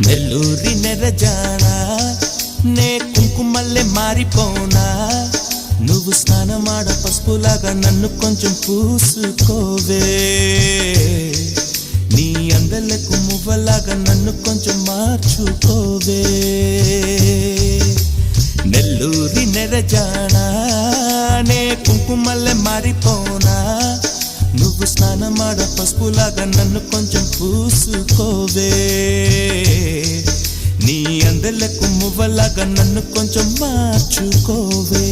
నెల్లూరి నెరజానా నే కుంకుమల్లె మారిపోనా నువ్వు స్నానమాడ పసుపులాగా నన్ను కొంచెం పూసుకోవే నీ అందలకు మువ్వలాగా నన్ను కొంచెం మార్చుకోవే నెల్లూరి నెరజానా నే కుంకుమల్లె మారిపోనా నువ్వు స్నానమాడ పసుపులాగా నన్ను కొంచెం పూసుకోవే నీ అందలకు మువ్వలాగా నన్ను కొంచెం మార్చుకోవే